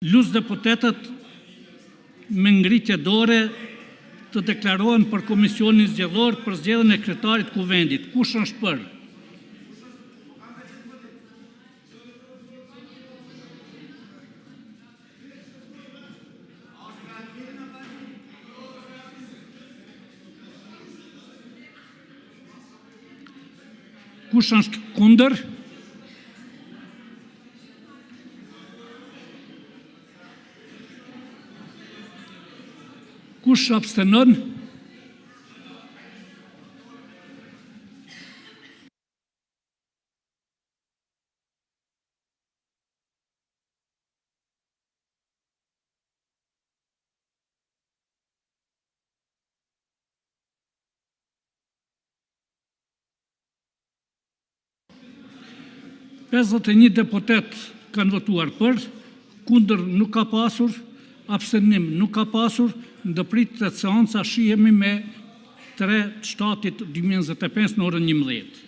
Lus deputetët me ngritje dore të deklarohen për komisionin zgjedhor për zgjedhjen e kryetarit të kuvendit. Kush është për? Kush është kundër? Kush abstenon? Pesëdhjetë e një deputet kanë votuar për, kundër nuk ka pasur, abstenim nuk ka pasur, ndërpritjet e seanca shihemi me 3/7/2025 në orën 11.